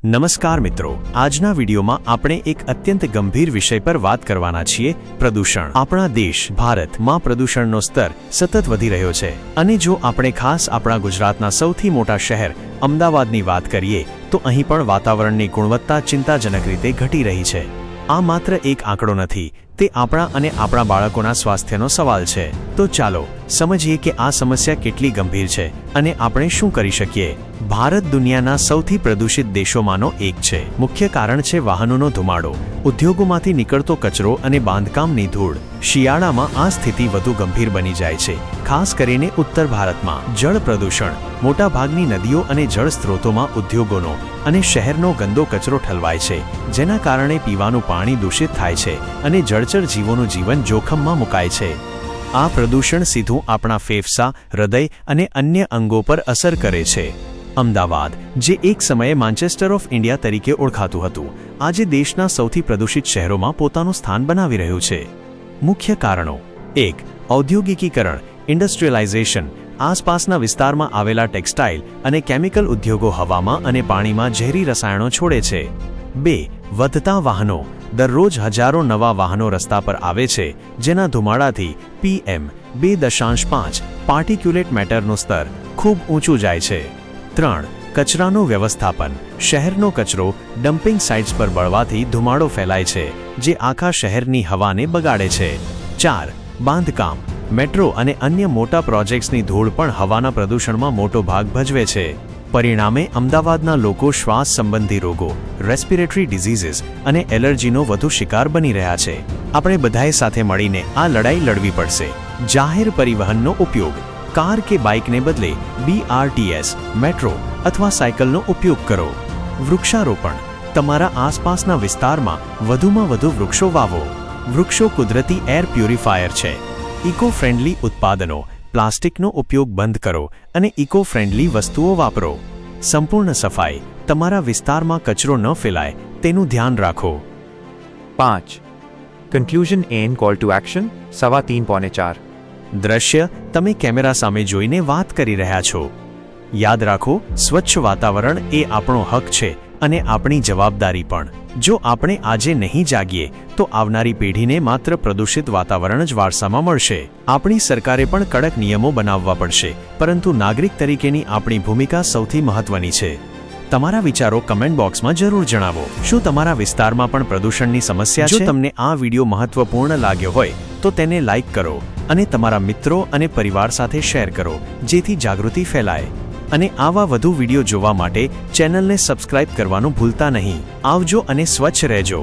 નમસ્કાર મિત્રો, આજના વિડીયોમાં આપણે એક અત્યંત ગંભીર વિષય પર વાત કરવાના છીએ, પ્રદૂષણ। આપણા દેશ ભારતમાં પ્રદૂષણનો સ્તર સતત વધી રહ્યો છે અને જો આપણે ખાસ આપણા ગુજરાતના સૌથી મોટા શહેર અમદાવાદની વાત કરીએ તો અહીં પણ વાતાવરણની ગુણવત્તા ચિંતાજનક રીતે ઘટી રહી છે। આ માત્ર એક આંકડો નથી, તે આપણા અને આપણા બાળકોના સ્વાસ્થ્યનો સવાલ છે। તો ચાલો સમજીએ કે આ સમસ્યા કેટલી ગંભીર છે અને આપણે શું કરી શકીએ। ભારત દુનિયાના સૌથી પ્રદૂષિત દેશોમાંનો એક છે। મુખ્ય કારણ છે વાહનોનો ધુમાડો, ઉદ્યોગોમાંથી નીકળતો કચરો અને બાંધકામની ધૂળ। શિયાળામાં આ સ્થિતિ વધુ ગંભીર બની જાય છે, ખાસ કરીને ઉત્તર ભારતમાં। જળ પ્રદૂષણ, મોટાભાગની નદીઓ અને જળ સ્ત્રોતોમાં ઉદ્યોગોનો અને શહેરનો ગંદો કચરો ઠલવાય છે, જેના કારણે પીવાનું પાણી દૂષિત થાય છે અને જળચર જીવોનું જીવન જોખમમાં મુકાય છે। આ પ્રદૂષણ સીધું આપણા ફેફસા, હૃદય અને અન્ય અંગો પર અસર કરે છે। અમદાવાદ, જે એક સમયે માન્ચેસ્ટર ઓફ ઇન્ડિયા તરીકે ઓળખાતું હતું, આજે દેશના સૌથી પ્રદૂષિત શહેરોમાં પોતાનું સ્થાન બનાવી રહ્યું છે। મુખ્ય કારણો: 1. ઔદ્યોગિકીકરણ, ઇન્ડસ્ટ્રીયલાઇઝેશન। આસપાસના વિસ્તારમાં આવેલા ટેક્સટાઇલ અને કેમિકલ ઉદ્યોગો હવામાં અને પાણીમાં ઝેરી રસાયણો છોડે છે। 2. વધતા વાહનો, દરરોજ હજારો નવા વાહનો રસ્તા પર આવે છે, જેના ધુમાડાથી PM2.5 પાર્ટિક્યુલેટ મેટરનું સ્તર ખૂબ ઊંચું જાય છે। 3. કચરાનું વ્યવસ્થાપન, શહેરનો કચરો ડમ્પિંગ સાઇટ્સ પર બળવાથી ધુમાડો ફેલાય છે, જે આખા શહેરની હવાને બગાડે છે। 4. બાંધકામ, મેટ્રો અને અન્ય મોટા પ્રોજેક્ટ્સની ધૂળ પણ હવાના પ્રદૂષણમાં મોટો ભાગ ભજવે છે। પરિણામે અમદાવાદના લોકો શ્વાસ સંબંધી રોગો, રેસ્પિરેટરી ડિઝીઝીસ અને એલર્જીનો વધુ શિકાર બની રહ્યા છે। આપણે બધાએ સાથે મળીને આ લડાઈ લડવી પડશે। જાહેર પરિવહનનો ઉપયોગ, કાર કે બાઇકને બદલે BRTS, મેટ્રો અથવા સાયકલનો ઉપયોગ કરો। વૃક્ષારોપણ, તમારા આસપાસના વિસ્તારમાં વધુમાં વધુ વૃક્ષો વાવો। વૃક્ષો કુદરતી એર પ્યુરિફાયર છે। ઇકો ફ્રેન્ડલી ઉત્પાદનો, પ્લાસ્ટિકનો ઉપયોગ બંધ કરો અને ઇકો ફ્રેન્ડલી વસ્તુઓ વાપરો। સંપૂર્ણ સફાઈ, તમારા વિસ્તારમાં કચરો ન ફેલાય તેનું ધ્યાન રાખો। 5. Conclusion and call to action 3:15-4। દ્રશ્ય, તમે કેમેરા સામે જોઈને વાત કરી રહ્યા છો। યાદ રાખો, સ્વચ્છ વાતાવરણ એ આપણો હક છે અને આપણી જવાબદારી પણ। જો આપણે આજે નહીં જાગીએ તો આવનારી પેઢીને માત્ર પ્રદૂષિત વાતાવરણ જ વારસામાં મળશે। આપણી સરકારે પણ કડક નિયમો બનાવવા પડશે, પરંતુ નાગરિક તરીકેની આપણી ભૂમિકા સૌથી મહત્વની છે। તમારા વિચારો કમેન્ટ બોક્સમાં જરૂર જણાવો। શું તમારા વિસ્તારમાં પણ પ્રદૂષણની સમસ્યા છે? જો તમને આ વિડીયો મહત્વપૂર્ણ લાગ્યો હોય તો તેને લાઇક કરો અને તમારા મિત્રો અને પરિવાર સાથે શેર કરો, જેથી જાગૃતિ ફેલાય। અને આવા વધુ વિડીયો જોવા માટે ચેનલને સબસ્ક્રાઇબ કરવાનું ભૂલતા નહીં। આવજો અને સ્વચ્છ રહેજો।